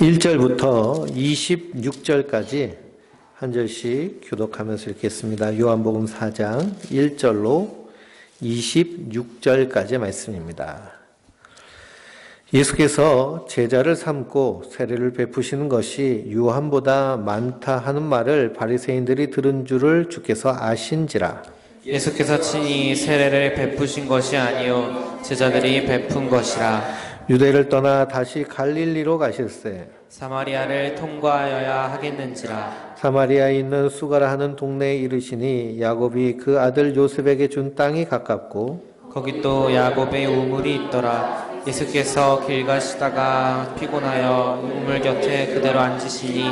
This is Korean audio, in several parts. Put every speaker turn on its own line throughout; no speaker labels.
1절부터 26절까지 한 절씩 교독하면서 읽겠습니다. 요한복음 4장 1절로 26절까지의 말씀입니다. 예수께서 제자를 삼고 세례를 베푸시는 것이 요한보다 많다 하는 말을 바리새인들이 들은 줄을 주께서 아신지라.
예수께서 친히 세례를 베푸신 것이 아니요 제자들이 베푼 것이라.
유대를 떠나 다시 갈릴리로 가실새
사마리아를 통과하여야 하겠는지라.
사마리아에 있는 수가라 하는 동네에 이르시니 야곱이 그 아들 요셉에게 준 땅이 가깝고
거기 또 야곱의 우물이 있더라. 예수께서 길 가시다가 피곤하여 우물 곁에 그대로 앉으시니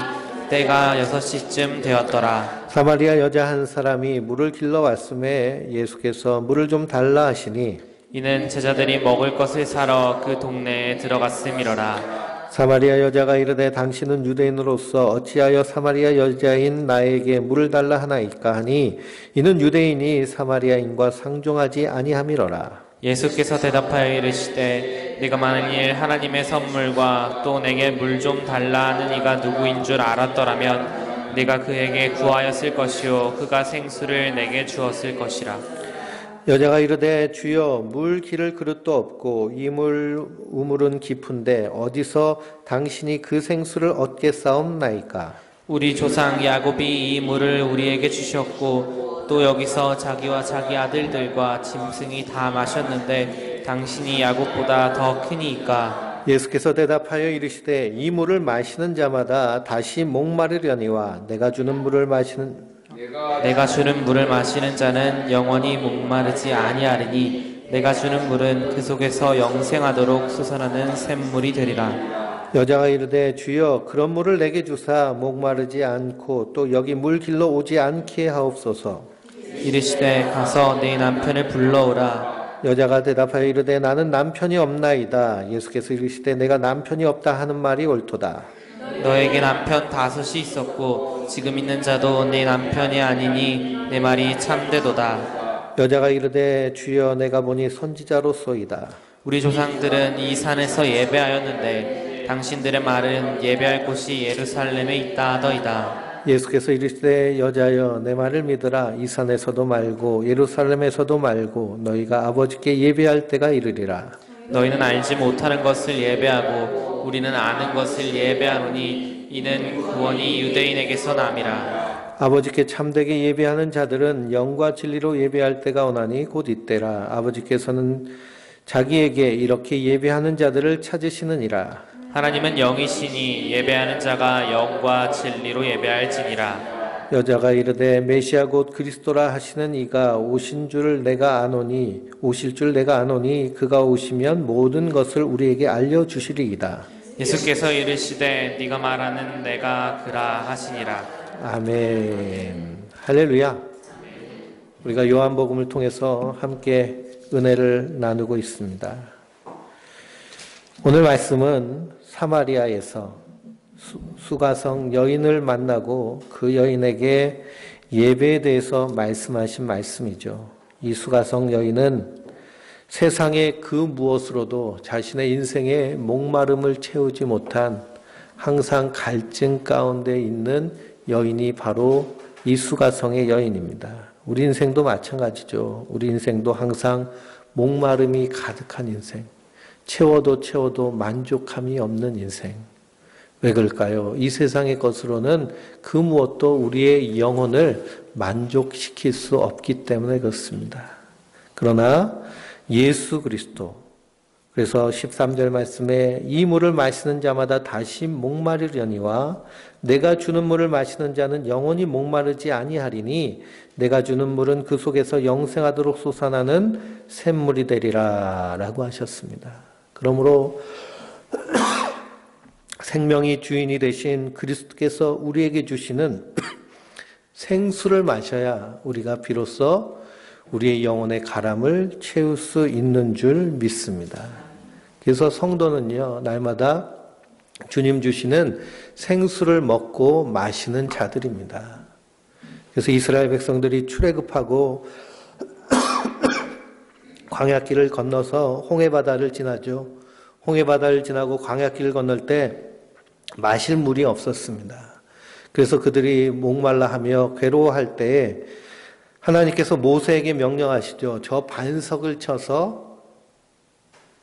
때가 6시쯤 되었더라.
사마리아 여자 한 사람이 물을 길러 왔음에 예수께서 물을 좀 달라 하시니
이는 제자들이 먹을 것을 사러 그 동네에 들어갔음이로라.
사마리아 여자가 이르되 당신은 유대인으로서 어찌하여 사마리아 여자인 나에게 물을 달라 하나이까 하니 이는 유대인이 사마리아인과 상종하지 아니함이로라.
예수께서 대답하여 이르시되 네가 만일 하나님의 선물과 또 내게 물 좀 달라 하는 이가 누구인 줄 알았더라면 네가 그에게 구하였을 것이요 그가 생수를 내게 주었을 것이라.
여자가 이르되 주여 물 기를 그릇도 없고 이 우물은 깊은데 어디서 당신이 그 생수를 얻겠사옵나이까.
우리 조상 야곱이 이 물을 우리에게 주셨고 또 여기서 자기와 자기 아들들과 짐승이 다 마셨는데 당신이 야곱보다 더 크니이까.
예수께서 대답하여 이르시되 이 물을 마시는 자마다 다시 목마르려니와 내가 주는 물을 마시는
자는 영원히 목마르지 아니하리니 내가 주는 물은 그 속에서 영생하도록 솟아나는 샘물이 되리라.
여자가 이르되 주여 그런 물을 내게 주사 목마르지 않고 또 여기 물 길러 오지 않게 하옵소서.
이르시되 가서 네 남편을 불러오라.
여자가 대답하여 이르되 나는 남편이 없나이다. 예수께서 이르시되 내가 남편이 없다 하는 말이 옳도다.
너에게 남편 5이 있었고 지금 있는 자도 네 남편이 아니니 내 말이 참되도다.
여자가 이르되 주여 내가 보니 선지자로소이다.
우리 조상들은 이 산에서 예배하였는데 당신들의 말은 예배할 곳이 예루살렘에 있다 하더이다.
예수께서 이르시되 여자여 내 말을 믿으라. 이 산에서도 말고 예루살렘에서도 말고 너희가 아버지께 예배할 때가 이르리라.
너희는 알지 못하는 것을 예배하고 우리는 아는 것을 예배하노니 이는 구원이 유대인에게서 남이라.
아버지께 참되게 예배하는 자들은 영과 진리로 예배할 때가 오나니 곧 이때라. 아버지께서는 자기에게 이렇게 예배하는 자들을 찾으시느니라.
하나님은 영이시니 예배하는 자가 영과 진리로 예배할지니라.
여자가 이르되 메시아 곧 그리스도라 하시는 이가 오실 줄 내가 아노니 그가 오시면 모든 것을 우리에게 알려주시리이다.
예수께서 이르시되 네가 말하는 내가 그라 하시니라.
아멘. 할렐루야. 우리가 요한복음을 통해서 함께 은혜를 나누고 있습니다. 오늘 말씀은 사마리아에서 수가성 여인을 만나고 그 여인에게 예배에 대해서 말씀하신 말씀이죠. 이 수가성 여인은 세상의 그 무엇으로도 자신의 인생의 목마름을 채우지 못한 항상 갈증 가운데 있는 여인이 바로 이 수가성의 여인입니다. 우리 인생도 마찬가지죠. 우리 인생도 항상 목마름이 가득한 인생, 채워도 만족함이 없는 인생. 왜 그럴까요? 이 세상의 것으로는 그 무엇도 우리의 영혼을 만족시킬 수 없기 때문에 그렇습니다. 그러나 예수 그리스도, 그래서 13절 말씀에 이 물을 마시는 자마다 다시 목마르려니와 내가 주는 물을 마시는 자는 영원히 목마르지 아니하리니 내가 주는 물은 그 속에서 영생하도록 솟아나는 샘물이 되리라 라고 하셨습니다. 그러므로 생명이 주인이 되신 그리스도께서 우리에게 주시는 생수를 마셔야 우리가 비로소 우리의 영혼의 가람을 채울 수 있는 줄 믿습니다. 그래서 성도는요, 날마다 주님 주시는 생수를 먹고 마시는 자들입니다. 그래서 이스라엘 백성들이 출애굽하고 광야길을 건너서 홍해바다를 지나죠. 홍해바다를 지나고 광야길을 건널 때 마실 물이 없었습니다. 그래서 그들이 목말라 하며 괴로워할 때 하나님께서 모세에게 명령하시죠. 저 반석을 쳐서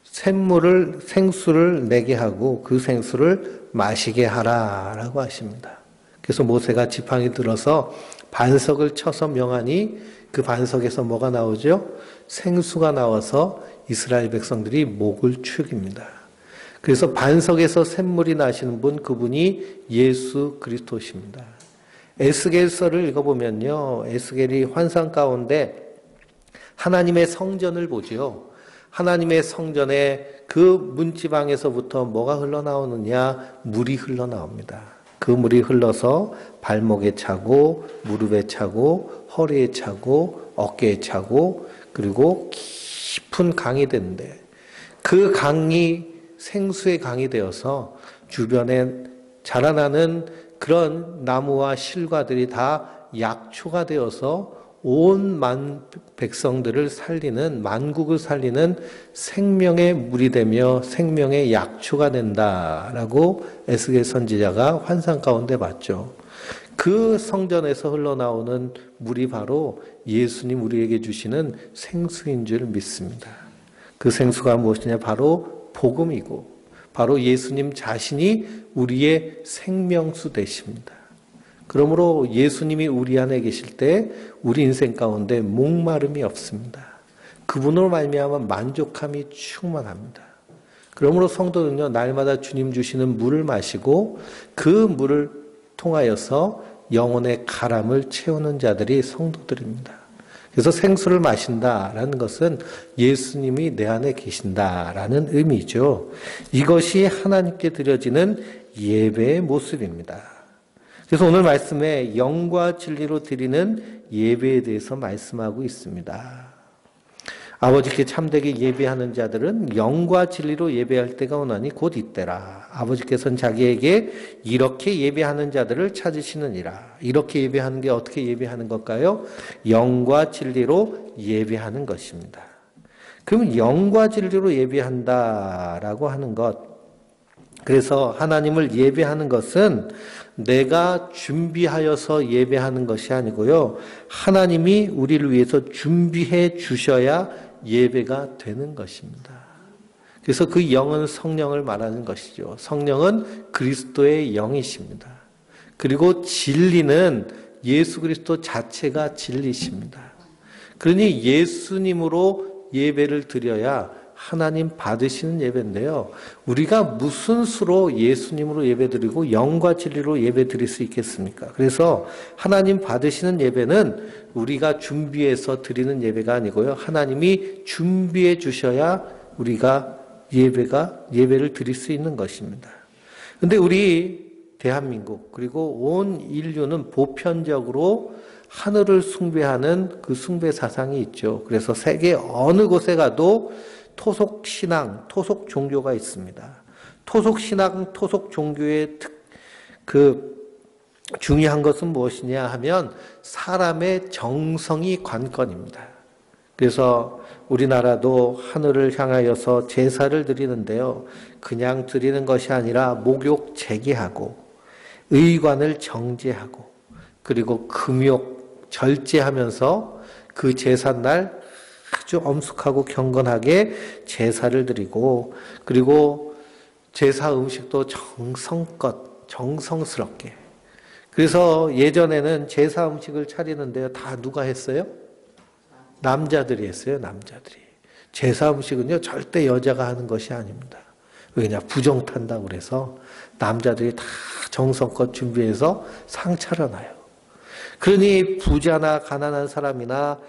생수를 내게 하고 그 생수를 마시게 하라라고 하십니다. 그래서 모세가 지팡이 들어서 반석을 쳐서 명하니 그 반석에서 뭐가 나오죠? 생수가 나와서 이스라엘 백성들이 목을 축입니다. 그래서 반석에서 샘물이 나시는 분, 그분이 예수 그리스도십니다. 에스겔서를 읽어보면요, 에스겔이 환상 가운데 하나님의 성전을 보죠. 하나님의 성전에 그 문지방에서부터 뭐가 흘러나오느냐? 물이 흘러나옵니다. 그 물이 흘러서 발목에 차고 무릎에 차고 허리에 차고 어깨에 차고 그리고 깊은 강이 되는데 그 강이 생수의 강이 되어서 주변에 자라나는 그런 나무와 실과들이 다 약초가 되어서 온 백성들을 살리는, 만국을 살리는 생명의 물이 되며 생명의 약초가 된다라고 에스겔 선지자가 환상 가운데 봤죠. 그 성전에서 흘러나오는 물이 바로 예수님 우리에게 주시는 생수인 줄 믿습니다. 그 생수가 무엇이냐? 바로 복음이고 바로 예수님 자신이 우리의 생명수 되십니다. 그러므로 예수님이 우리 안에 계실 때 우리 인생 가운데 목마름이 없습니다. 그분으로 말미암아 만족함이 충만합니다. 그러므로 성도는요, 날마다 주님 주시는 물을 마시고 그 물을 통하여서 영혼의 가람을 채우는 자들이 성도들입니다. 그래서 생수를 마신다라는 것은 예수님이 내 안에 계신다라는 의미죠. 이것이 하나님께 드려지는 예배의 모습입니다. 그래서 오늘 말씀에 영과 진리로 드리는 예배에 대해서 말씀하고 있습니다. 아버지께 참되게 예배하는 자들은 영과 진리로 예배할 때가 오나니 곧 이때라. 아버지께서는 자기에게 이렇게 예배하는 자들을 찾으시느니라. 이렇게 예배하는 게 어떻게 예배하는 걸까요? 영과 진리로 예배하는 것입니다. 그럼 영과 진리로 예배한다라고 하는 것, 그래서 하나님을 예배하는 것은 내가 준비하여서 예배하는 것이 아니고요. 하나님이 우리를 위해서 준비해 주셔야 예배가 되는 것입니다. 그래서 그 영은 성령을 말하는 것이죠. 성령은 그리스도의 영이십니다. 그리고 진리는 예수 그리스도 자체가 진리십니다. 그러니 예수님으로 예배를 드려야 하나님 받으시는 예배인데요. 우리가 무슨 수로 예수님으로 예배드리고 영과 진리로 예배드릴 수 있겠습니까? 그래서 하나님 받으시는 예배는 우리가 준비해서 드리는 예배가 아니고요. 하나님이 준비해 주셔야 우리가 예배를 드릴 수 있는 것입니다. 근데 우리 대한민국 그리고 온 인류는 보편적으로 하늘을 숭배하는 그 숭배 사상이 있죠. 그래서 세계 어느 곳에 가도 토속 신앙, 토속 종교가 있습니다. 토속 신앙, 토속 종교의 중요한 것은 무엇이냐 하면 사람의 정성이 관건입니다. 그래서 우리나라도 하늘을 향하여서 제사를 드리는데요. 그냥 드리는 것이 아니라 목욕 재개하고 의관을 정제하고 그리고 금욕 절제하면서 그 제삿날 아주 엄숙하고 경건하게 제사를 드리고 그리고 제사 음식도 정성껏 정성스럽게. 그래서 예전에는 제사 음식을 차리는데요. 다 누가 했어요? 남자들이 했어요. 남자들이. 제사 음식은요. 절대 여자가 하는 것이 아닙니다. 왜냐? 부정 탄다고 그래서 남자들이 다 정성껏 준비해서 상 차려놔요. 그러니 부자나 가난한 사람이나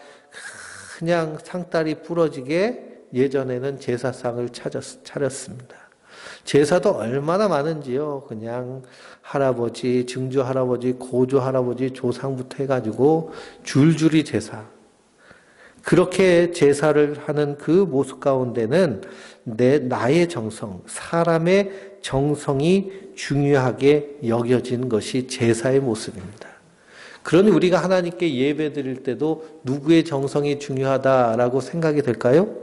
그냥 상다리 부러지게 예전에는 제사상을 차렸습니다. 제사도 얼마나 많은지요. 그냥 할아버지, 증조 할아버지, 고조 할아버지, 조상부터 해가지고 줄줄이 제사. 그렇게 제사를 하는 그 모습 가운데는 나의 정성, 사람의 정성이 중요하게 여겨진 것이 제사의 모습입니다. 그러니 우리가 하나님께 예배 드릴 때도 누구의 정성이 중요하다라고 생각이 될까요?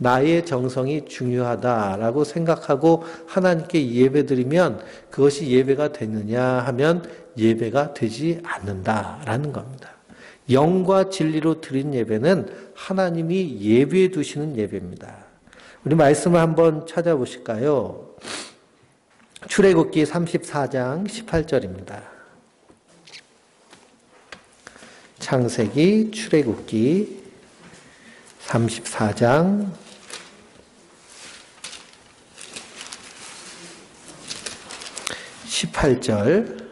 나의 정성이 중요하다라고 생각하고 하나님께 예배드리면 그것이 예배가 되느냐 하면 예배가 되지 않는다라는 겁니다. 영과 진리로 드린 예배는 하나님이 예배해 두시는 예배입니다. 우리 말씀을 한번 찾아보실까요? 출애굽기 34장 18절입니다. 창세기 출애굽기 34장 18절.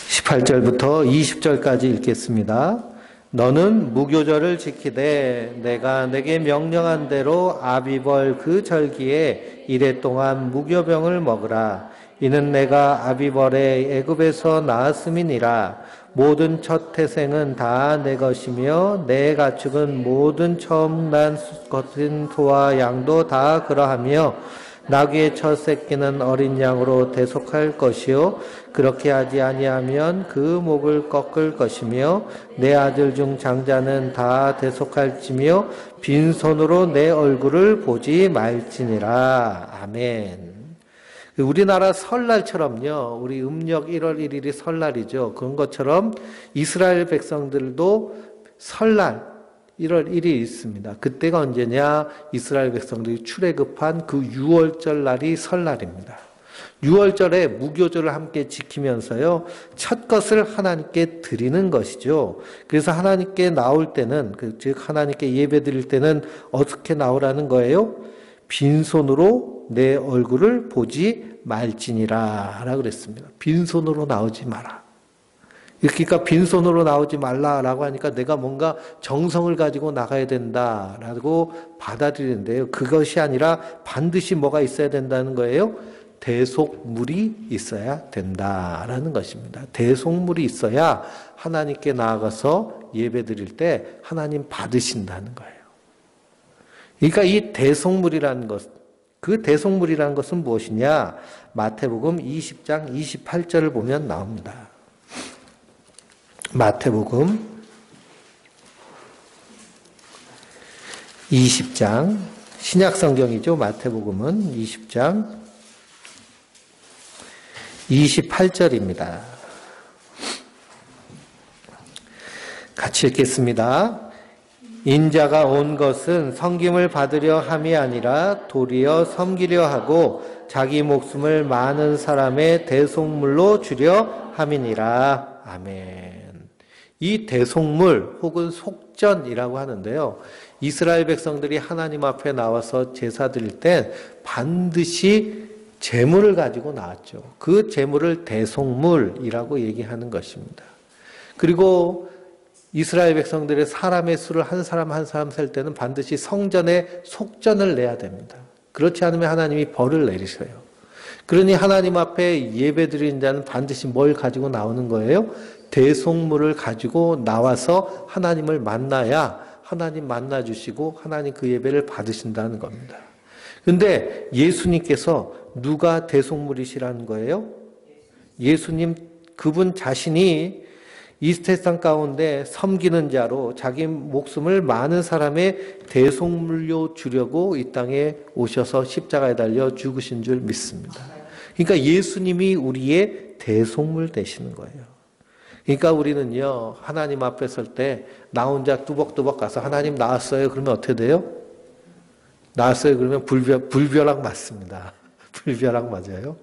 (18절부터) (20절까지) 읽겠습니다. 너는 무교절을 지키되 내가 내게 명령한 대로 아비벌 그 절기에 이레 동안 무교병을 먹으라. 이는 내가 아비벌에 애굽에서 낳았음이니라. 모든 첫 태생은 다 내 것이며 내 가축은 모든 처음 난 것인 소와 양도 다 그러하며 나귀의 첫 새끼는 어린 양으로 대속할 것이요 그렇게 하지 아니하면 그 목을 꺾을 것이며 내 아들 중 장자는 다 대속할지며 빈손으로 내 얼굴을 보지 말지니라. 아멘. 우리나라 설날처럼요, 우리 음력 1월 1일이 설날이죠. 그런 것처럼 이스라엘 백성들도 설날 1월 1일이 있습니다. 그때가 언제냐? 이스라엘 백성들이 출애굽한 그 6월절 날이 설날입니다. 6월절에 무교절을 함께 지키면서요, 첫 것을 하나님께 드리는 것이죠. 그래서 하나님께 나올 때는, 즉 하나님께 예배 드릴 때는 어떻게 나오라는 거예요? 빈손으로 내 얼굴을 보지 말지니라 라고 그랬습니다. 빈손으로 나오지 마라. 그러니까 빈손으로 나오지 말라라고 하니까 내가 뭔가 정성을 가지고 나가야 된다라고 받아들이는데요. 그것이 아니라 반드시 뭐가 있어야 된다는 거예요? 대속물이 있어야 된다라는 것입니다. 대속물이 있어야 하나님께 나아가서 예배드릴 때 하나님 받으신다는 거예요. 그러니까 이 대속물이라는 것, 그 대속물이라는 것은 무엇이냐? 마태복음 20장 28절을 보면 나옵니다. 마태복음 20장, 신약성경이죠. 마태복음은 20장 28절입니다. 같이 읽겠습니다. 인자가 온 것은 섬김을 받으려 함이 아니라 도리어 섬기려 하고 자기 목숨을 많은 사람의 대속물로 주려 함이니라. 아멘. 이 대속물 혹은 속전이라고 하는데요. 이스라엘 백성들이 하나님 앞에 나와서 제사 드릴 때 반드시 제물을 가지고 나왔죠. 그 제물을 대속물이라고 얘기하는 것입니다. 그리고 이스라엘 백성들의 사람의 수를 한 사람 한 사람 셀 때는 반드시 성전에 속전을 내야 됩니다. 그렇지 않으면 하나님이 벌을 내리셔요. 그러니 하나님 앞에 예배드리는 자는 반드시 뭘 가지고 나오는 거예요? 대속물을 가지고 나와서 하나님을 만나야 하나님 만나주시고 하나님 그 예배를 받으신다는 겁니다. 그런데 예수님께서 누가 대속물이시라는 거예요? 예수님 그분 자신이 이 세상 가운데 섬기는 자로 자기 목숨을 많은 사람의 대속물로 주려고 이 땅에 오셔서 십자가에 달려 죽으신 줄 믿습니다. 그러니까 예수님이 우리의 대속물 되시는 거예요. 그러니까 우리는요, 하나님 앞에 설 때 나 혼자 뚜벅뚜벅 가서 하나님 나왔어요. 그러면 어떻게 돼요? 나왔어요. 그러면 불벼락 맞습니다. 불벼락 맞아요.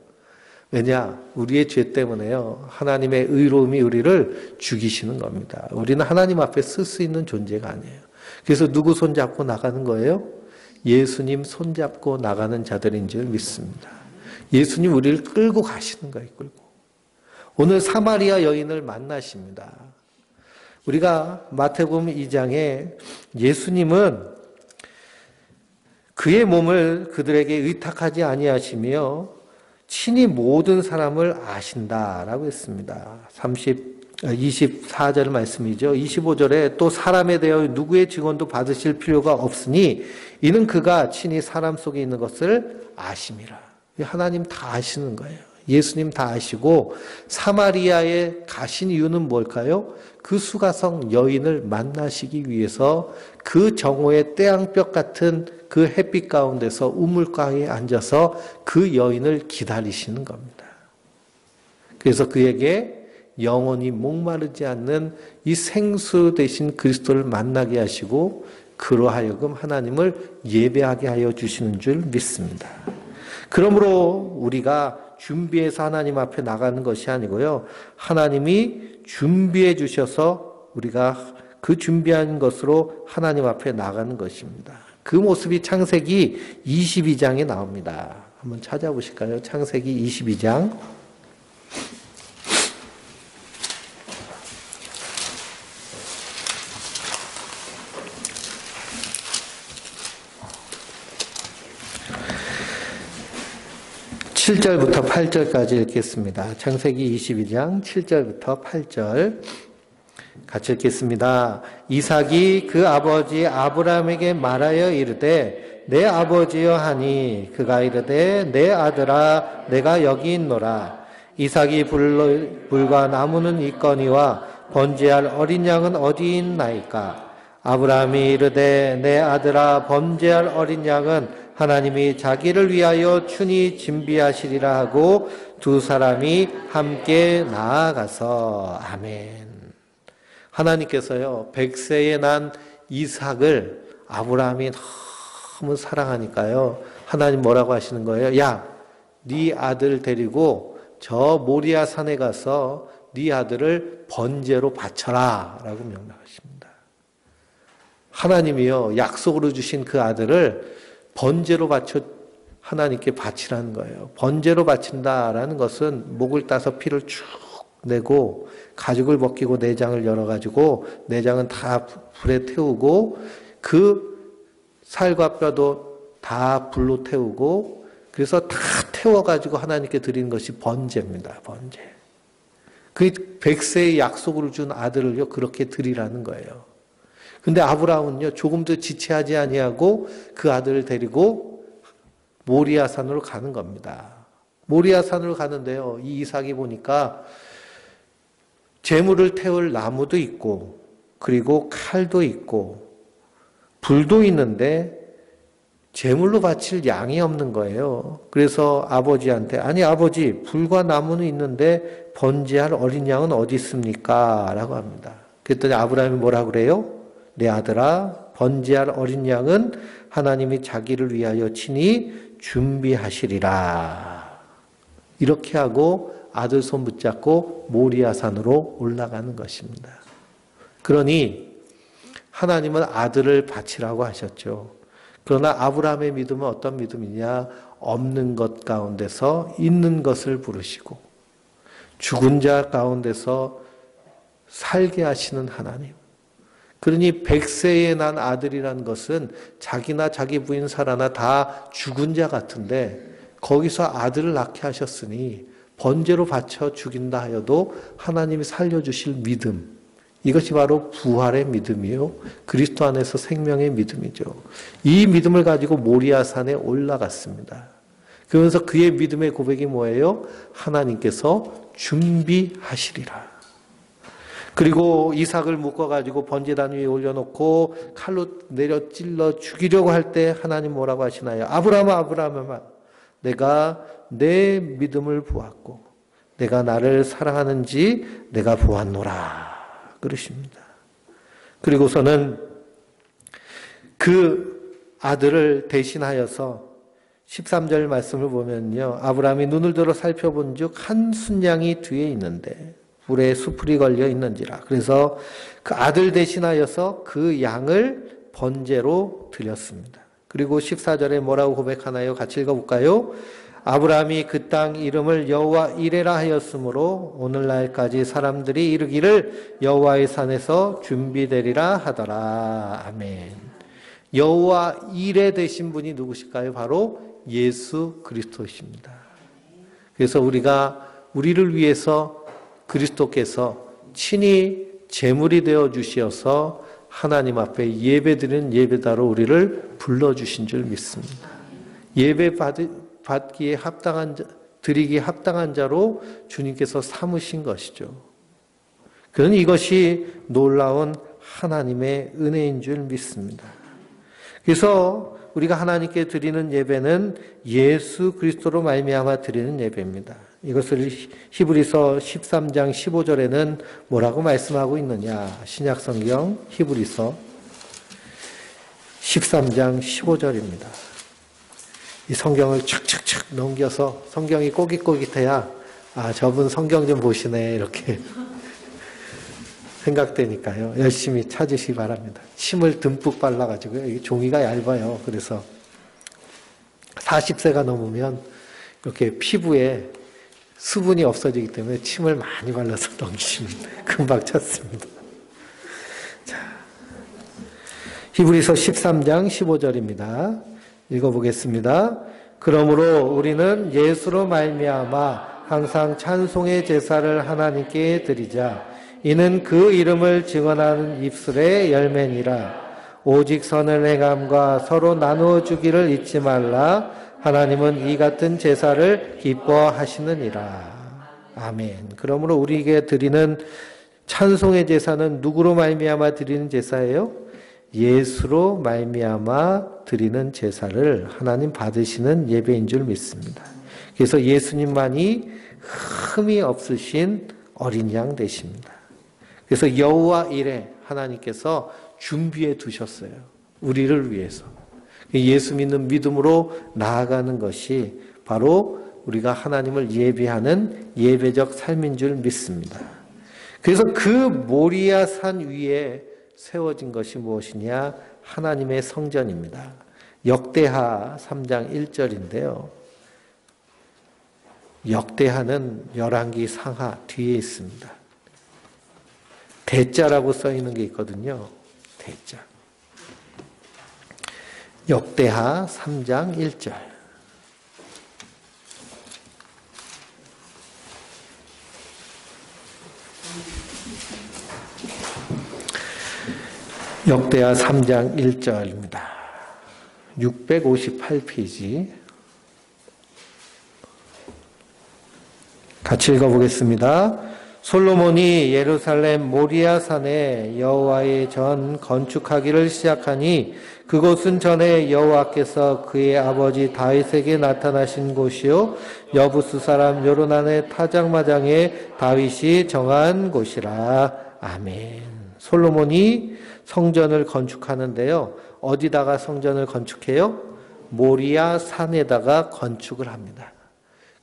왜냐? 우리의 죄 때문에요. 하나님의 의로움이 우리를 죽이시는 겁니다. 우리는 하나님 앞에 쓸 수 있는 존재가 아니에요. 그래서 누구 손잡고 나가는 거예요? 예수님 손잡고 나가는 자들인 줄 믿습니다. 예수님 우리를 끌고 가시는 거예요. 끌고. 오늘 사마리아 여인을 만나십니다. 우리가 마태복음 2장에 예수님은 그의 몸을 그들에게 의탁하지 아니하시며 친히 모든 사람을 아신다라고 했습니다. 24절 말씀이죠. 25절에 또 사람에 대하여 누구의 증언도 받으실 필요가 없으니 이는 그가 친히 사람 속에 있는 것을 아심이라. 하나님 다 아시는 거예요. 예수님 다 아시고 사마리아에 가신 이유는 뭘까요? 그 수가성 여인을 만나시기 위해서 그 정오의 태양볕 같은 그 햇빛 가운데서 우물가에 앉아서 그 여인을 기다리시는 겁니다. 그래서 그에게 영원히 목마르지 않는 이 생수 되신 그리스도를 만나게 하시고 그로 하여금 하나님을 예배하게 하여 주시는 줄 믿습니다. 그러므로 우리가 준비해서 하나님 앞에 나가는 것이 아니고요. 하나님이 준비해 주셔서 우리가 그 준비한 것으로 하나님 앞에 나가는 것입니다. 그 모습이 창세기 22장에 나옵니다. 한번 찾아보실까요? 창세기 22장. 7절부터 8절까지 읽겠습니다. 창세기 22장 7절부터 8절 같이 읽겠습니다. 이삭이 그 아버지 아브라함에게 말하여 이르되 내 아버지여 하니 그가 이르되 내 아들아 내가 여기 있노라. 이삭이 불과 나무는 있거니와 번제할 어린 양은 어디 있나이까. 아브라함이 이르되 내 아들아 번제할 어린 양은 하나님이 자기를 위하여 친히 준비하시리라 하고 두 사람이 함께 나아가서 아멘. 하나님께서요 100세에 난 이삭을 아브라함이 너무 사랑하니까요 하나님 뭐라고 하시는 거예요? 야, 네 아들 데리고 저 모리아 산에 가서 네 아들을 번제로 바쳐라 라고 명령하십니다. 하나님이요 약속으로 주신 그 아들을 번제로 바쳐 하나님께 바치라는 거예요. 번제로 바친다라는 것은 목을 따서 피를 쭉 내고 가죽을 벗기고 내장을 열어가지고 내장은 다 불에 태우고 그 살과 뼈도 다 불로 태우고 그래서 다 태워가지고 하나님께 드리는 것이 번제입니다. 번제. 그 100세의 약속을 준 아들을요 그렇게 드리라는 거예요. 근데 아브라함은요 조금도 지체하지 아니하고 그 아들을 데리고 모리아 산으로 가는 겁니다. 모리아 산으로 가는데요. 이 이삭이 보니까 제물을 태울 나무도 있고 그리고 칼도 있고 불도 있는데 제물로 바칠 양이 없는 거예요. 그래서 아버지한테 아니 아버지 불과 나무는 있는데 번제할 어린 양은 어디 있습니까? 라고 합니다. 그랬더니 아브라함이 뭐라 그래요? 내 아들아 번제할 어린 양은 하나님이 자기를 위하여 친히 준비하시리라. 이렇게 하고 아들 손 붙잡고 모리아산으로 올라가는 것입니다. 그러니 하나님은 아들을 바치라고 하셨죠. 그러나 아브라함의 믿음은 어떤 믿음이냐? 없는 것 가운데서 있는 것을 부르시고 죽은 자 가운데서 살게 하시는 하나님. 그러니 100세에 난 아들이라는 것은 자기나 자기 부인 사라나 다 죽은 자 같은데 거기서 아들을 낳게 하셨으니 번제로 바쳐 죽인다 하여도 하나님이 살려주실 믿음. 이것이 바로 부활의 믿음이요. 그리스도 안에서 생명의 믿음이죠. 이 믿음을 가지고 모리아산에 올라갔습니다. 그러면서 그의 믿음의 고백이 뭐예요? 하나님께서 준비하시리라. 그리고 이삭을 묶어가지고 번제단 위에 올려놓고 칼로 내려 찔러 죽이려고 할 때 하나님 뭐라고 하시나요? 아브라함아 아브라함아 내가 내 믿음을 보았고 내가 나를 사랑하는지 내가 보았노라 그러십니다. 그리고서는 그 아들을 대신하여서 13절 말씀을 보면요. 아브라함이 눈을 들어 살펴본 즉 한 순양이 뒤에 있는데 불에 수풀이 걸려 있는지라. 그래서 그 아들 대신하여서 그 양을 번제로 드렸습니다. 그리고 14절에 뭐라고 고백하나요? 같이 읽어볼까요? 아브라함이 그 땅 이름을 여호와 이레라 하였으므로 오늘날까지 사람들이 이르기를 여호와의 산에서 준비되리라 하더라. 아멘. 여호와 이레 되신 분이 누구실까요? 바로 예수 그리스도십니다. 그래서 우리를 위해서 그리스도께서 친히 제물이 되어 주시어서 하나님 앞에 예배드리는 예배다로 우리를 불러주신 줄 믿습니다. 예배 받기에 합당한 드리기 합당한 자로 주님께서 삼으신 것이죠. 그러니 이것이 놀라운 하나님의 은혜인 줄 믿습니다. 그래서 우리가 하나님께 드리는 예배는 예수 그리스도로 말미암아 드리는 예배입니다. 이것을 히브리서 13장 15절에는 뭐라고 말씀하고 있느냐? 신약성경 히브리서 13장 15절입니다. 이 성경을 촥촥촥 넘겨서 성경이 꼬깃꼬깃해야 저분 성경 좀 보시네 이렇게 생각되니까요. 열심히 찾으시기 바랍니다. 침을 듬뿍 발라가지고요. 이게 종이가 얇아요. 그래서 40세가 넘으면 이렇게 피부에 수분이 없어지기 때문에 침을 많이 발라서 넘기시면 금방 찾습니다. 자, 히브리서 13장 15절입니다. 읽어보겠습니다. 그러므로 우리는 예수로 말미암아 항상 찬송의 제사를 하나님께 드리자. 이는 그 이름을 증언하는 입술의 열매니라. 오직 선을 행함과 서로 나누어 주기를 잊지 말라. 하나님은 이 같은 제사를 기뻐하시느니라. 아멘. 그러므로 우리에게 드리는 찬송의 제사는 누구로 말미암아 드리는 제사예요? 예수로 말미암아 드리는 제사를 하나님 받으시는 예배인 줄 믿습니다. 그래서 예수님만이 흠이 없으신 어린 양 되십니다. 그래서 여호와 이레 하나님께서 준비해 두셨어요. 우리를 위해서. 예수 믿는 믿음으로 나아가는 것이 바로 우리가 하나님을 예배하는 예배적 삶인 줄 믿습니다. 그래서 그 모리아 산 위에 세워진 것이 무엇이냐? 하나님의 성전입니다. 역대하 3장 1절인데요. 역대하는 열왕기 상하 뒤에 있습니다. 대자라고 써 있는 게 있거든요. 대자. 역대하 3장 1절. 역대하 3장 1절입니다. 658페이지. 같이 읽어보겠습니다. 솔로몬이 예루살렘 모리아 산에 여호와의 전 건축하기를 시작하니 그곳은 전에 여호와께서 그의 아버지 다윗에게 나타나신 곳이요 여부스 사람 요르단의 타작마장에 다윗이 정한 곳이라. 아멘. 솔로몬이 성전을 건축하는데요. 어디다가 성전을 건축해요? 모리아 산에다가 건축을 합니다.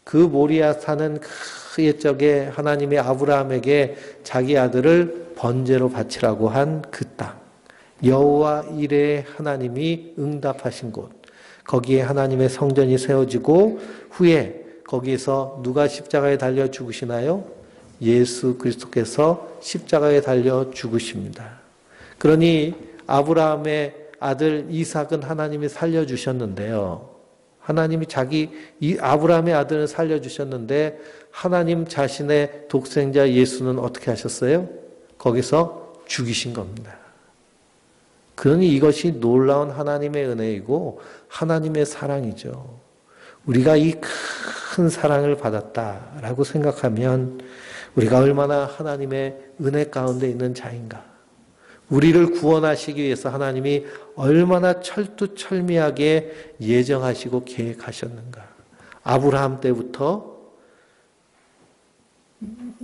그 모리아 산은 그 옛적에 하나님의 아브라함에게 자기 아들을 번제로 바치라고 한 그 땅. 여호와 이레 하나님이 응답하신 곳. 거기에 하나님의 성전이 세워지고 후에 거기에서 누가 십자가에 달려 죽으시나요? 예수 그리스도께서 십자가에 달려 죽으십니다. 그러니 아브라함의 아들 이삭은 하나님이 살려주셨는데요. 하나님이 아브라함의 아들을 살려주셨는데 하나님 자신의 독생자 예수는 어떻게 하셨어요? 거기서 죽이신 겁니다. 그러니 이것이 놀라운 하나님의 은혜이고 하나님의 사랑이죠. 우리가 이 큰 사랑을 받았다라고 생각하면 우리가 얼마나 하나님의 은혜 가운데 있는 자인가. 우리를 구원하시기 위해서 하나님이 얼마나 철두철미하게 예정하시고 계획하셨는가. 아브라함 때부터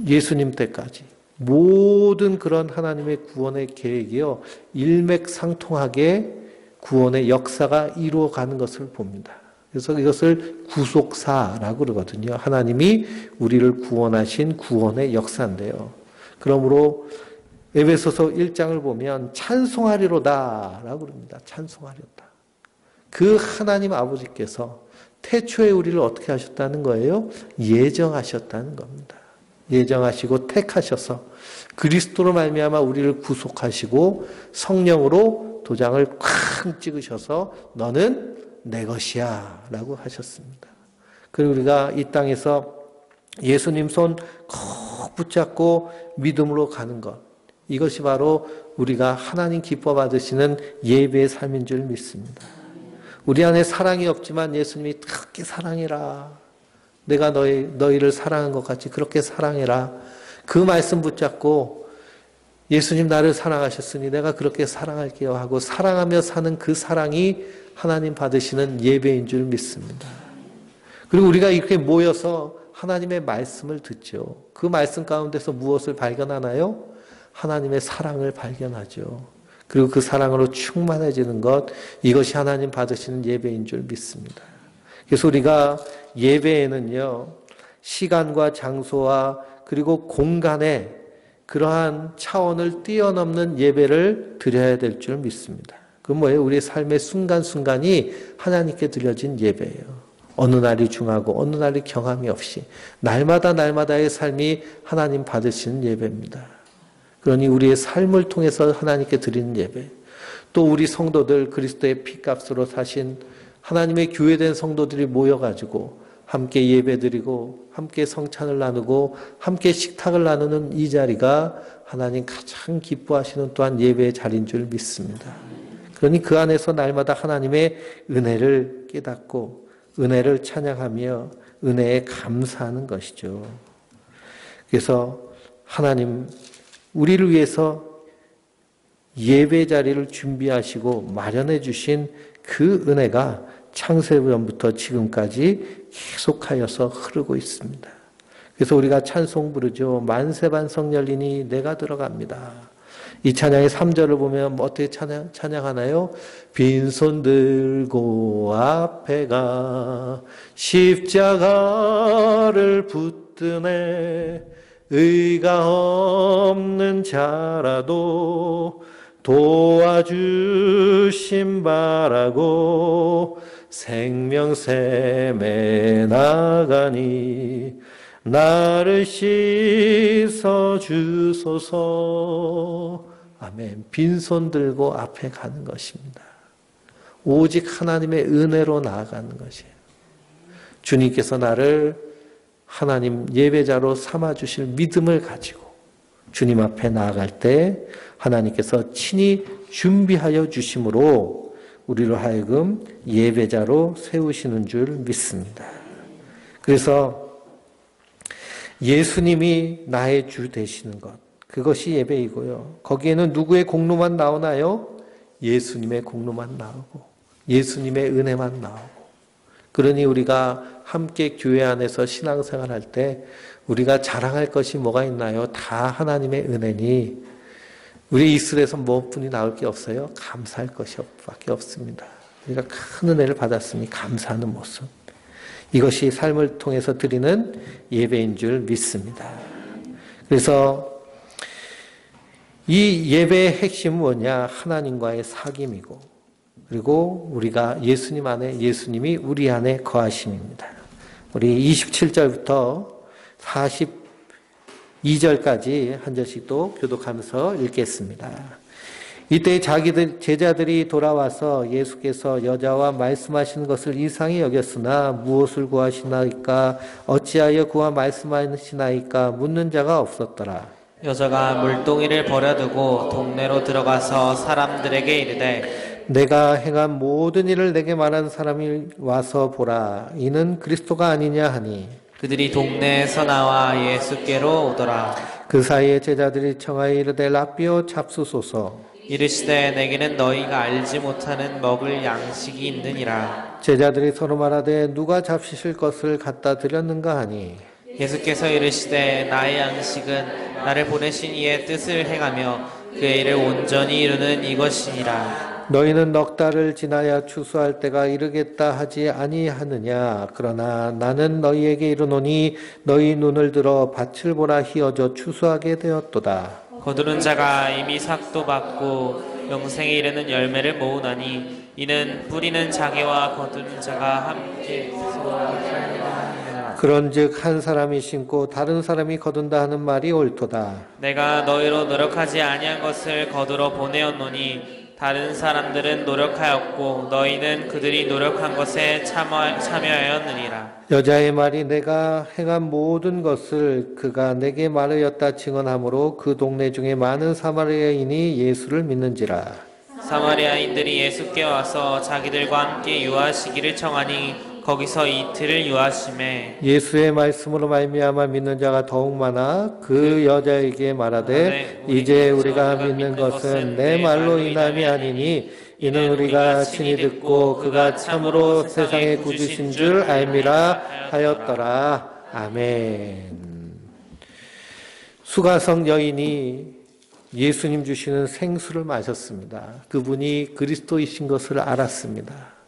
예수님 때까지 모든 그런 하나님의 구원의 계획이요 일맥상통하게 구원의 역사가 이루어가는 것을 봅니다. 그래서 이것을 구속사라고 그러거든요. 하나님이 우리를 구원하신 구원의 역사인데요. 그러므로 에베소서 1장을 보면 찬송하리로다 라고 그럽니다. 찬송하리로다. 그 하나님 아버지께서 태초에 우리를 어떻게 하셨다는 거예요? 예정하셨다는 겁니다. 예정하시고 택하셔서 그리스도로 말미암아 우리를 구속하시고 성령으로 도장을 쾅 찍으셔서 너는 내 것이야 라고 하셨습니다. 그리고 우리가 이 땅에서 예수님 손 꼭 붙잡고 믿음으로 가는 것, 이것이 바로 우리가 하나님 기뻐 받으시는 예배의 삶인 줄 믿습니다. 우리 안에 사랑이 없지만 예수님이 특히 사랑이라 내가 너희를 사랑한 것 같이 그렇게 사랑해라. 그 말씀 붙잡고 예수님 나를 사랑하셨으니 내가 그렇게 사랑할게요 하고 사랑하며 사는 그 사랑이 하나님 받으시는 예배인 줄 믿습니다. 그리고 우리가 이렇게 모여서 하나님의 말씀을 듣죠. 그 말씀 가운데서 무엇을 발견하나요? 하나님의 사랑을 발견하죠. 그리고 그 사랑으로 충만해지는 것, 이것이 하나님 받으시는 예배인 줄 믿습니다. 그래서 우리가 예배에는요, 시간과 장소와 그리고 공간에 그러한 차원을 뛰어넘는 예배를 드려야 될 줄 믿습니다. 그건 뭐예요? 우리의 삶의 순간순간이 하나님께 드려진 예배예요. 어느 날이 중하고 어느 날이 경함이 없이 날마다의 삶이 하나님 받으시는 예배입니다. 그러니 우리의 삶을 통해서 하나님께 드리는 예배, 또 우리 성도들 그리스도의 피값으로 사신 하나님의 교회된 성도들이 모여가지고 함께 예배드리고 함께 성찬을 나누고 함께 식탁을 나누는 이 자리가 하나님 가장 기뻐하시는 또한 예배의 자리인 줄 믿습니다. 그러니 그 안에서 날마다 하나님의 은혜를 깨닫고 은혜를 찬양하며 은혜에 감사하는 것이죠. 그래서 하나님 우리를 위해서 예배 자리를 준비하시고 마련해 주신 그 은혜가 창세전부터 지금까지 계속하여서 흐르고 있습니다. 그래서 우리가 찬송 부르죠. 만세반석 열리니 내가 들어갑니다. 이 찬양의 3절을 보면 어떻게 찬양하나요? 빈손 들고 앞에 가 십자가를 붙드네 의가 없는 자라도 도와주심 바라고 생명샘에 나가니 나를 씻어 주소서. 아멘. 빈손 들고 앞에 가는 것입니다. 오직 하나님의 은혜로 나아가는 것이에요. 주님께서 나를 하나님 예배자로 삼아주실 믿음을 가지고 주님 앞에 나아갈 때 하나님께서 친히 준비하여 주심으로 우리로 하여금 예배자로 세우시는 줄 믿습니다. 그래서 예수님이 나의 주 되시는 것, 그것이 예배이고요. 거기에는 누구의 공로만 나오나요? 예수님의 공로만 나오고 예수님의 은혜만 나오고. 그러니 우리가 함께 교회 안에서 신앙생활할 때 우리가 자랑할 것이 뭐가 있나요? 다 하나님의 은혜니 우리 입술에서 무엇뿐이 나올 게 없어요? 감사할 것이 밖에 없습니다. 우리가 큰 은혜를 받았으니 감사하는 모습, 이것이 삶을 통해서 드리는 예배인 줄 믿습니다. 그래서 이 예배의 핵심은 뭐냐? 하나님과의 사귐이고 그리고 우리가 예수님 안에, 예수님이 우리 안에 거하심입니다. 우리 27절부터 42절까지 한 절씩 또 교독하면서 읽겠습니다. 이때 제자들이 돌아와서 예수께서 여자와 말씀하시는 것을 이상히 여겼으나 무엇을 구하시나이까 어찌하여 그와 말씀하시나이까 묻는 자가 없었더라.
여자가 물동이를 버려두고 동네로 들어가서 사람들에게 이르되
내가 행한 모든 일을 내게 말하는 사람이 와서 보라. 이는 그리스도가 아니냐 하니
그들이 동네에서 나와 예수께로 오더라.
그 사이에 제자들이 청하여 이르되 랍비오 잡수소서.
이르시되 내게는 너희가 알지 못하는 먹을 양식이 있느니라.
제자들이 서로 말하되 누가 잡수실 것을 갖다 드렸는가 하니
예수께서 이르시되 나의 양식은 나를 보내신 이의 뜻을 행하며 그의 일을 온전히 이루는 이것이니라.
너희는 넉 달을 지나야 추수할 때가 이르겠다 하지 아니하느냐. 그러나 나는 너희에게 이르노니 너희 눈을 들어 밭을 보라. 희어져 추수하게 되었도다.
거두는 자가 이미 삭도 받고 영생에 이르는 열매를 모으나니 이는 뿌리는 자기와 거두는 자가 함께
그런즉 한 사람이 심고 다른 사람이 거둔다 하는 말이 옳도다.
내가 너희로 노력하지 아니한 것을 거두러 보내었노니 다른 사람들은 노력하였고 너희는 그들이 노력한 것에 참여하였느니라.
여자의 말이 내가 행한 모든 것을 그가 내게 말하였다 증언하므로 그 동네 중에 많은 사마리아인이 예수를 믿는지라.
사마리아인들이 예수께 와서 자기들과 함께 유하시기를 청하니 거기서 이틀을 유하심에
예수의 말씀으로 말미암아 믿는 자가 더욱 많아 그 여자에게 말하되 이제 우리가 믿는 것은 내 말로 인함이 아니니 이는 우리가 친히 듣고 그가 참으로 세상에 구주신 줄 알미라 하였더라. 아멘. 수가성 여인이 예수님 주시는 생수를 마셨습니다. 그분이 그리스도이신 것을 알았습니다.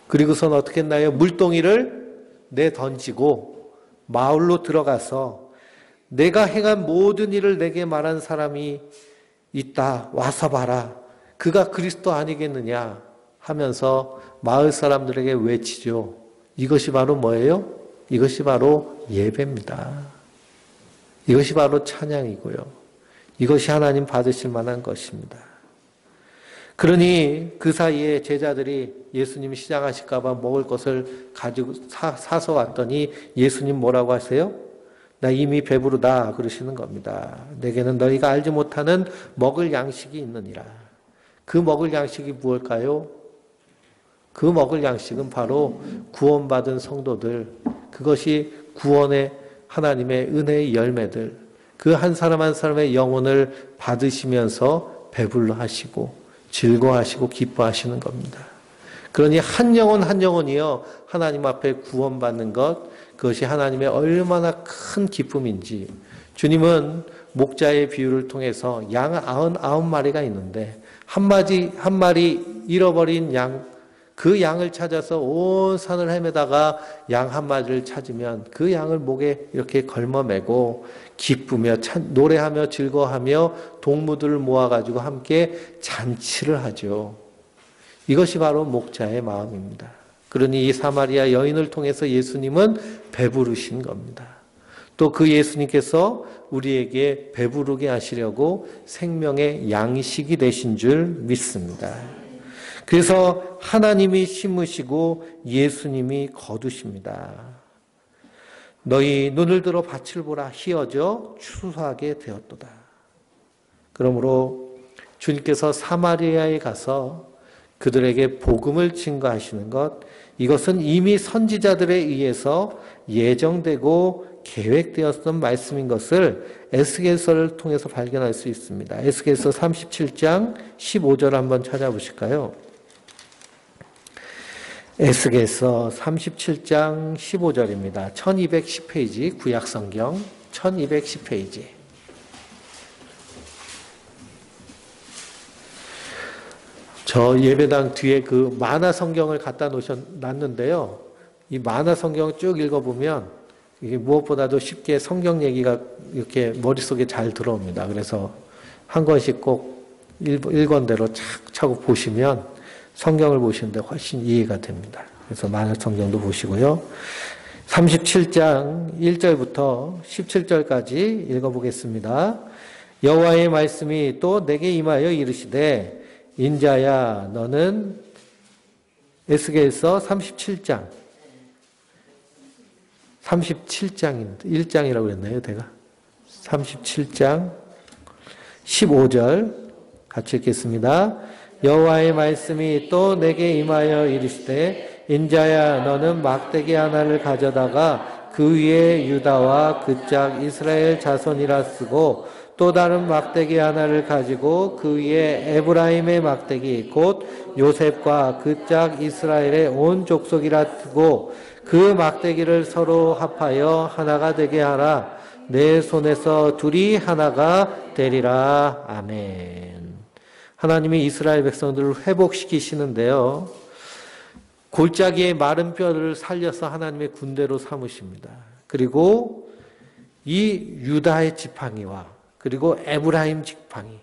그리고선 어떻게 했나요? 물동이를 내던지고 마을로 들어가서 내가 행한 모든 일을 내게 말한 사람이 있다. 와서 봐라. 그가 그리스도 아니겠느냐 하면서 마을 사람들에게 외치죠. 이것이 바로 뭐예요? 이것이 바로 예배입니다. 이것이 바로 찬양이고요. 이것이 하나님 받으실 만한 것입니다. 그러니 그 사이에 제자들이 예수님이 시장하실까 봐 먹을 것을 가지고 사서 왔더니 예수님 뭐라고 하세요? 나 이미 배부르다 그러시는 겁니다. 내게는 너희가 알지 못하는 먹을 양식이 있느니라. 그 먹을 양식이 무엇일까요? 그 먹을 양식은 바로 구원받은 성도들, 그것이 구원의 하나님의 은혜의 열매들, 그 한 사람 한 사람의 영혼을 받으시면서 배불러 하시고 즐거워하시고 기뻐하시는 겁니다. 그러니 한 영혼 한 영혼이요 하나님 앞에 구원받는 것, 그것이 하나님의 얼마나 큰 기쁨인지. 주님은 목자의 비유를 통해서 양 99마리가 있는데 한 마리 잃어버린 양, 그 양을 찾아서 온 산을 헤매다가 양 한 마리를 찾으면 그 양을 목에 이렇게 걸머매고 기쁘며 노래하며 즐거워하며 동무들을 모아가지고 함께 잔치를 하죠. 이것이 바로 목자의 마음입니다. 그러니 이 사마리아 여인을 통해서 예수님은 배부르신 겁니다. 또 그 예수님께서 우리에게 배부르게 하시려고 생명의 양식이 되신 줄 믿습니다. 그래서 하나님이 심으시고 예수님이 거두십니다. 너희 눈을 들어 밭을 보라 희어져 추수하게 되었도다. 그러므로 주님께서 사마리아에 가서 그들에게 복음을 증거하시는 것, 이것은 이미 선지자들에 의해서 예정되고 계획되었던 말씀인 것을 에스겔서를 통해서 발견할 수 있습니다. 에스겔서 37장 15절 한번 찾아보실까요? 에스겔서 37장 15절입니다. 1210페이지 구약성경 1210페이지. 저 예배당 뒤에 그 만화 성경을 갖다 놨는데요. 이 만화 성경을 쭉 읽어보면 이게 무엇보다도 쉽게 성경 얘기가 이렇게 머릿속에 잘 들어옵니다. 그래서 한 권씩 꼭 일권대로 차곡차곡 보시면 성경을 보시는데 훨씬 이해가 됩니다. 그래서 만화 성경도 보시고요. 37장 1절부터 17절까지 읽어보겠습니다. 여호와의 말씀이 또 내게 임하여 이르시되 인자야 너는 에스겔서 37장 1장이라고 그랬나요? 내가 37장 15절 같이 읽겠습니다. 여호와의 말씀이 또 내게 임하여 이르시되 인자야 너는 막대기 하나를 가져다가 그 위에 유다와 그 짝 이스라엘 자손이라 쓰고 또 다른 막대기 하나를 가지고 그 위에 에브라임의 막대기 곧 요셉과 그 짝 이스라엘의 온 족속이라 쓰고 그 막대기를 서로 합하여 하나가 되게 하라. 내 손에서 둘이 하나가 되리라. 아멘. 하나님이 이스라엘 백성들을 회복시키시는데요. 골짜기의 마른 뼈를 살려서 하나님의 군대로 삼으십니다. 그리고 이 유다의 지팡이와 그리고 에브라임 지팡이,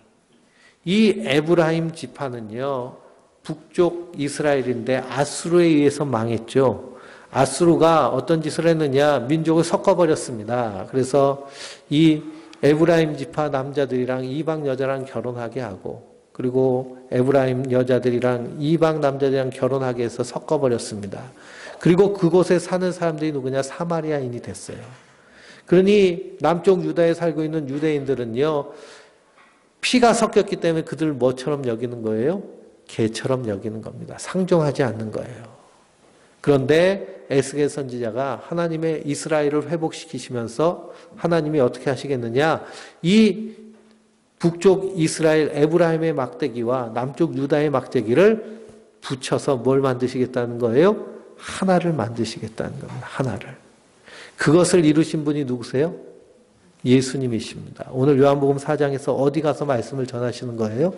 이 에브라임 지파는요 북쪽 이스라엘인데 아수르에 의해서 망했죠. 아수르가 어떤 짓을 했느냐, 민족을 섞어버렸습니다. 그래서 이 에브라임 지파 남자들이랑 이방 여자랑 결혼하게 하고, 그리고 에브라임 여자들이랑 이방 남자들이랑 결혼하게 해서 섞어버렸습니다. 그리고 그곳에 사는 사람들이 누구냐? 사마리아인이 됐어요. 그러니 남쪽 유다에 살고 있는 유대인들은요, 피가 섞였기 때문에 그들을 뭐처럼 여기는 거예요? 개처럼 여기는 겁니다. 상종하지 않는 거예요. 그런데 에스겔 선지자가 하나님의 이스라엘을 회복시키시면서 하나님이 어떻게 하시겠느냐? 이 북쪽 이스라엘 에브라임의 막대기와 남쪽 유다의 막대기를 붙여서 뭘 만드시겠다는 거예요? 하나를 만드시겠다는 겁니다. 하나를. 그것을 이루신 분이 누구세요? 예수님이십니다. 오늘 요한복음 4장에서 어디 가서 말씀을 전하시는 거예요?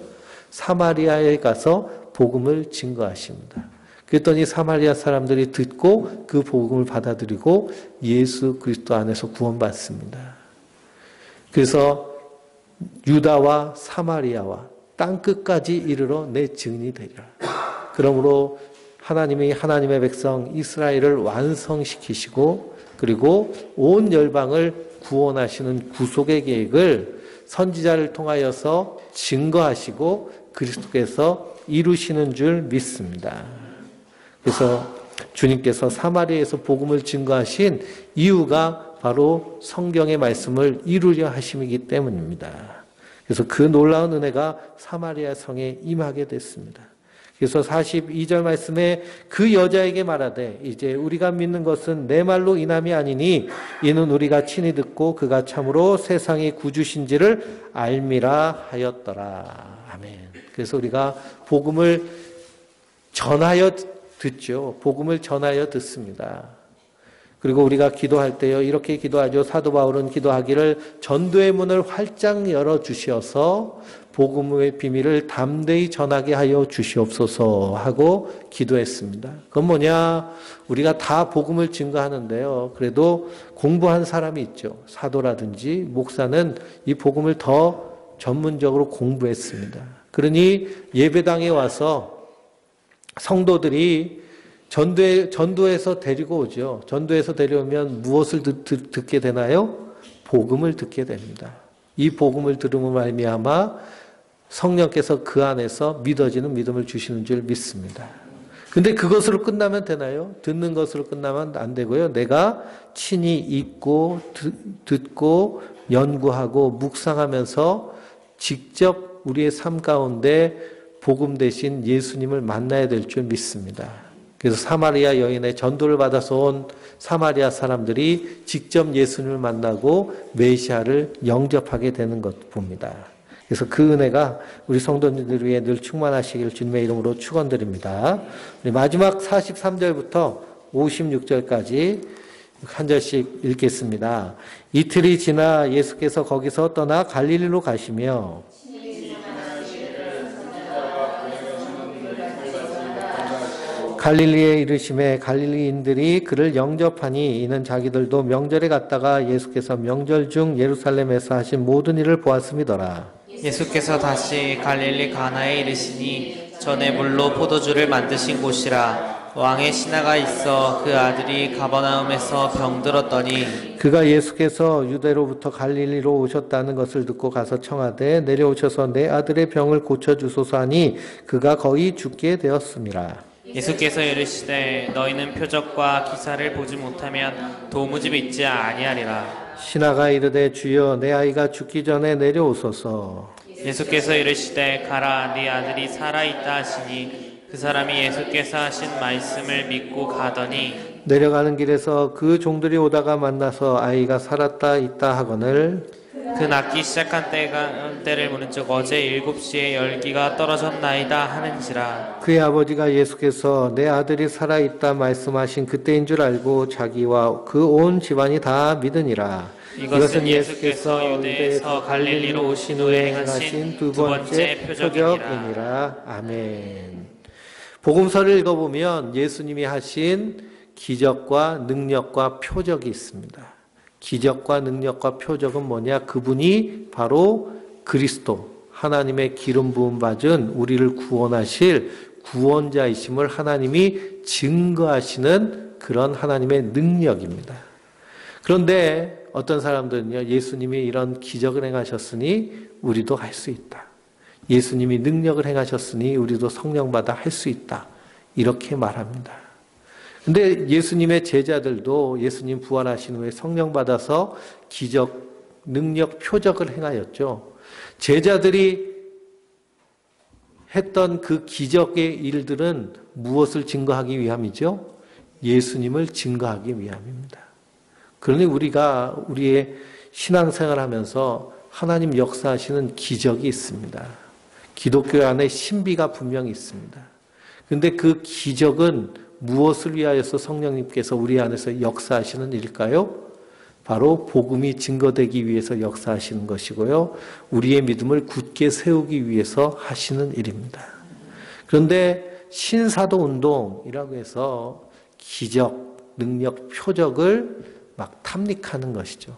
사마리아에 가서 복음을 증거하십니다. 그랬더니 사마리아 사람들이 듣고 그 복음을 받아들이고 예수 그리스도 안에서 구원받습니다. 그래서 유다와 사마리아와 땅끝까지 이르러 내 증인이 되리라. 그러므로 하나님이 하나님의 백성 이스라엘을 완성시키시고 그리고 온 열방을 구원하시는 구속의 계획을 선지자를 통하여서 증거하시고 그리스도께서 이루시는 줄 믿습니다. 그래서 주님께서 사마리아에서 복음을 증거하신 이유가 바로 성경의 말씀을 이루려 하심이기 때문입니다. 그래서 그 놀라운 은혜가 사마리아 성에 임하게 됐습니다. 그래서 42절 말씀에 그 여자에게 말하되 이제 우리가 믿는 것은 내 말로 인함이 아니니 이는 우리가 친히 듣고 그가 참으로 세상의 구주신지를 알미라 하였더라. 아멘. 그래서 우리가 복음을 전하여 듣죠. 복음을 전하여 듣습니다. 그리고 우리가 기도할 때요 이렇게 기도하죠. 사도 바울은 기도하기를 전도의 문을 활짝 열어 주시어서 복음의 비밀을 담대히 전하게 하여 주시옵소서 하고 기도했습니다. 그건 뭐냐? 우리가 다 복음을 증거하는데요. 그래도 공부한 사람이 있죠. 사도라든지 목사는 이 복음을 더 전문적으로 공부했습니다. 그러니 예배당에 와서 성도들이 전도에서 데리고 오죠. 전도에서 데려오면 무엇을 듣게 되나요? 복음을 듣게 됩니다. 이 복음을 들음으로 말미암아 성령께서 그 안에서 믿어지는 믿음을 주시는 줄 믿습니다. 근데 그것으로 끝나면 되나요? 듣는 것으로 끝나면 안 되고요. 내가 친히 읽고 듣고 연구하고 묵상하면서 직접 우리의 삶 가운데 복음 대신 예수님을 만나야 될 줄 믿습니다. 그래서 사마리아 여인의 전도를 받아서 온 사마리아 사람들이 직접 예수님을 만나고 메시아를 영접하게 되는 것 봅니다. 그래서 그 은혜가 우리 성도님들 위해 늘 충만하시길 주님의 이름으로 축원드립니다. 우리 마지막 43절부터 56절까지 한 절씩 읽겠습니다. 이틀이 지나 예수께서 거기서 떠나 갈릴리로 가시며 갈릴리에 이르심에 갈릴리인들이 그를 영접하니 이는 자기들도 명절에 갔다가 예수께서 명절 중 예루살렘에서 하신 모든 일을 보았음이더라.
예수께서 다시 갈릴리 가나에 이르시니 전에 물로 포도주를 만드신 곳이라. 왕의 신하가 있어 그 아들이 가버나움에서 병들었더니
그가 예수께서 유대로부터 갈릴리로 오셨다는 것을 듣고 가서 청하되 내려오셔서 내 아들의 병을 고쳐주소서 하니 그가 거의 죽게 되었음이라.
예수께서 이르시되 너희는 표적과 기사를 보지 못하면 도무지 믿지 아니하리라.
신하가 이르되 주여 내 아이가 죽기 전에 내려오소서.
예수께서 이르시되 가라 네 아들이 살아있다 하시니 그 사람이 예수께서 하신 말씀을 믿고 가더니
내려가는 길에서 그 종들이 오다가 만나서 아이가 살았다 있다 하거늘
그 낳기 시작한 때를 물은즉 어제 7시에 열기가 떨어졌나이다 하는지라.
그의 아버지가 예수께서 내 아들이 살아있다 말씀하신 그때인 줄 알고 자기와 그 온 집안이 다 믿으니라.
이것은 예수께서 유대에서 갈릴리로 오신 후에 행하신 두 번째 표적이니라.
아멘. 복음서를 읽어보면 예수님이 하신 기적과 능력과 표적이 있습니다. 기적과 능력과 표적은 뭐냐? 그분이 바로 그리스도, 하나님의 기름 부음 받은 우리를 구원하실 구원자이심을 하나님이 증거하시는 그런 하나님의 능력입니다. 그런데 어떤 사람들은요, 예수님이 이런 기적을 행하셨으니 우리도 할 수 있다. 예수님이 능력을 행하셨으니 우리도 성령 받아 할 수 있다. 이렇게 말합니다. 근데 예수님의 제자들도 예수님 부활하신 후에 성령 받아서 기적, 능력, 표적을 행하였죠. 제자들이 했던 그 기적의 일들은 무엇을 증거하기 위함이죠? 예수님을 증거하기 위함입니다. 그러니 우리가 우리의 신앙생활 하면서 하나님 역사하시는 기적이 있습니다. 기독교 안에 신비가 분명히 있습니다. 그런데 그 기적은 무엇을 위하여서 성령님께서 우리 안에서 역사하시는 일일까요? 바로 복음이 증거되기 위해서 역사하시는 것이고요. 우리의 믿음을 굳게 세우기 위해서 하시는 일입니다. 그런데 신사도운동이라고 해서 기적, 능력, 표적을 막 탐닉하는 것이죠.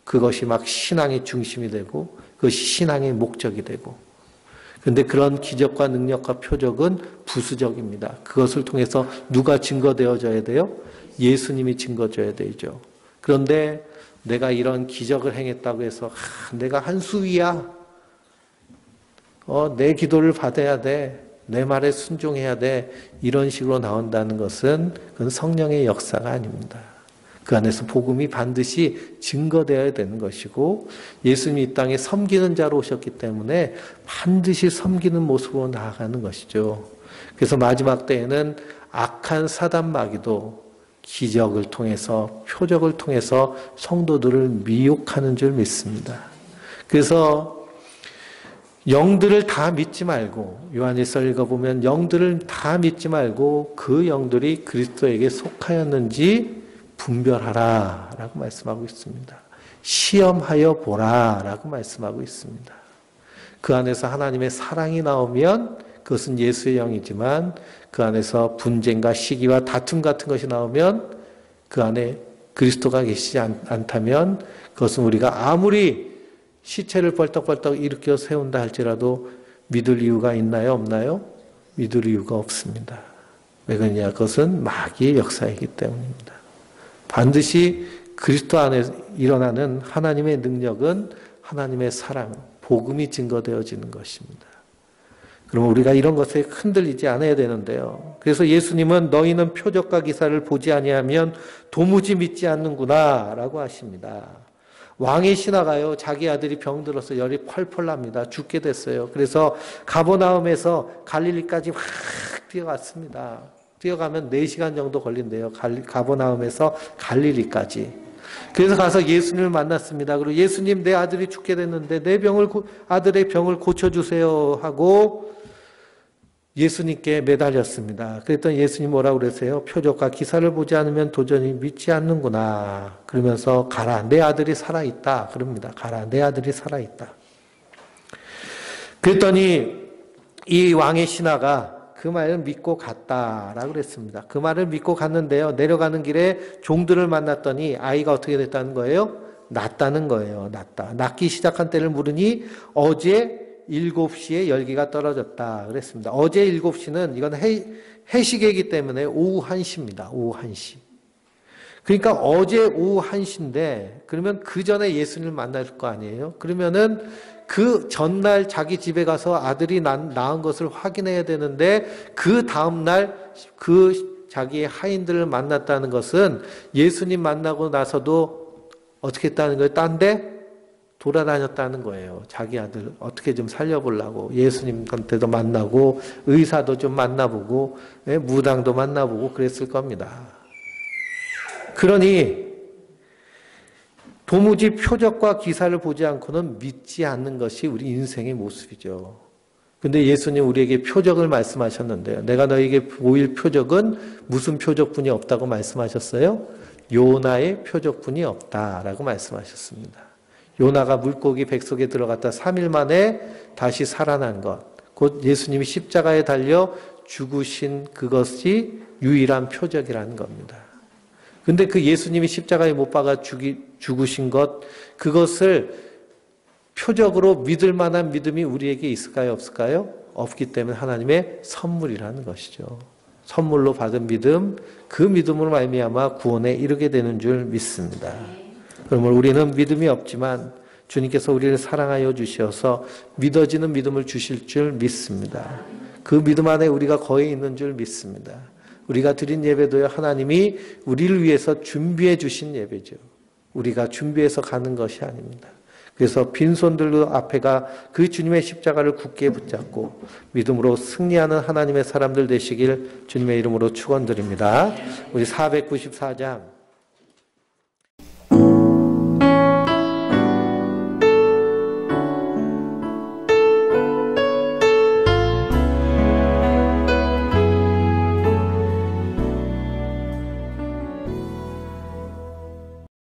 그것이 막 신앙의 중심이 되고 그것이 신앙의 목적이 되고, 그런데 그런 기적과 능력과 표적은 부수적입니다. 그것을 통해서 누가 증거되어져야 돼요? 예수님이 증거줘야 되죠. 그런데 내가 이런 기적을 행했다고 해서 내가 한 수위야. 내 기도를 받아야 돼. 내 말에 순종해야 돼. 이런 식으로 나온다는 것은 그건 성령의 역사가 아닙니다. 그 안에서 복음이 반드시 증거되어야 되는 것이고, 예수님이 이 땅에 섬기는 자로 오셨기 때문에 반드시 섬기는 모습으로 나아가는 것이죠. 그래서 마지막 때에는 악한 사단 마귀도 기적을 통해서, 표적을 통해서 성도들을 미혹하는 줄 믿습니다. 그래서 영들을 다 믿지 말고, 요한일서 읽어보면 영들을 다 믿지 말고 그 영들이 그리스도에게 속하였는지 분별하라 라고 말씀하고 있습니다. 시험하여 보라 라고 말씀하고 있습니다. 그 안에서 하나님의 사랑이 나오면 그것은 예수의 영이지만, 그 안에서 분쟁과 시기와 다툼 같은 것이 나오면 그 안에 그리스도가 계시지 않다면 그것은 우리가 아무리 시체를 벌떡벌떡 일으켜 세운다 할지라도 믿을 이유가 있나요? 없나요? 믿을 이유가 없습니다. 왜 그러냐? 그것은 마귀의 역사이기 때문입니다. 반드시 그리스도 안에 일어나는 하나님의 능력은 하나님의 사랑, 복음이 증거되어지는 것입니다. 그러면 우리가 이런 것에 흔들리지 않아야 되는데요. 그래서 예수님은 너희는 표적과 기사를 보지 아니하면 도무지 믿지 않는구나 라고 하십니다. 왕의 신하가요, 자기 아들이 병들어서 열이 펄펄 납니다. 죽게 됐어요. 그래서 가버나움에서 갈릴리까지 확 뛰어갔습니다. 뛰어가면 4시간 정도 걸린대요. 가버나움에서 갈릴리까지. 그래서 가서 예수님을 만났습니다. 그리고 예수님, 내 아들이 죽게 됐는데 아들의 병을 고쳐주세요 하고 예수님께 매달렸습니다. 그랬더니 예수님 뭐라고 그러세요? 표적과 기사를 보지 않으면 도저히 믿지 않는구나. 그러면서 가라, 내 아들이 살아있다. 그럽니다. 가라, 내 아들이 살아있다. 그랬더니 이 왕의 신하가 그 말을 믿고 갔다라고 그랬습니다. 그 말을 믿고 갔는데요. 내려가는 길에 종들을 만났더니 아이가 어떻게 됐다는 거예요? 낫다는 거예요. 낫기 시작한 때를 물으니 어제 7시에 열기가 떨어졌다 그랬습니다. 어제 7시는 이건 해시계이기 때문에 오후 1시입니다. 오후 1시. 그러니까 어제 오후 1시인데 그러면 그 전에 예수님을 만날 거 아니에요? 그러면은 그 전날 자기 집에 가서 아들이 낳은 것을 확인해야 되는데 그 다음날 그 자기의 하인들을 만났다는 것은 예수님 만나고 나서도 어떻게 했다는 거예요? 딴 데 돌아다녔다는 거예요. 자기 아들 어떻게 좀 살려보려고 예수님한테도 만나고 의사도 좀 만나보고 무당도 만나보고 그랬을 겁니다. 그러니 도무지 표적과 기사를 보지 않고는 믿지 않는 것이 우리 인생의 모습이죠. 근데 예수님 우리에게 표적을 말씀하셨는데요. 내가 너에게 보일 표적은 무슨 표적뿐이 없다고 말씀하셨어요? 요나의 표적뿐이 없다라고 말씀하셨습니다. 요나가 물고기 뱃속에 들어갔다 3일 만에 다시 살아난 것, 곧 예수님이 십자가에 달려 죽으신 그것이 유일한 표적이라는 겁니다. 근데 그 예수님이 십자가에 못 박아 죽으신 것, 그것을 표적으로 믿을 만한 믿음이 우리에게 있을까요? 없을까요? 없기 때문에 하나님의 선물이라는 것이죠. 선물로 받은 믿음, 그 믿음으로 말미암아 구원에 이르게 되는 줄 믿습니다. 그러면 우리는 믿음이 없지만 주님께서 우리를 사랑하여 주셔서 믿어지는 믿음을 주실 줄 믿습니다. 그 믿음 안에 우리가 거의 있는 줄 믿습니다. 우리가 드린 예배도요, 하나님이 우리를 위해서 준비해 주신 예배죠. 우리가 준비해서 가는 것이 아닙니다. 그래서 빈손들로 앞에가 그 주님의 십자가를 굳게 붙잡고 믿음으로 승리하는 하나님의 사람들 되시길 주님의 이름으로 축원드립니다. 우리 494장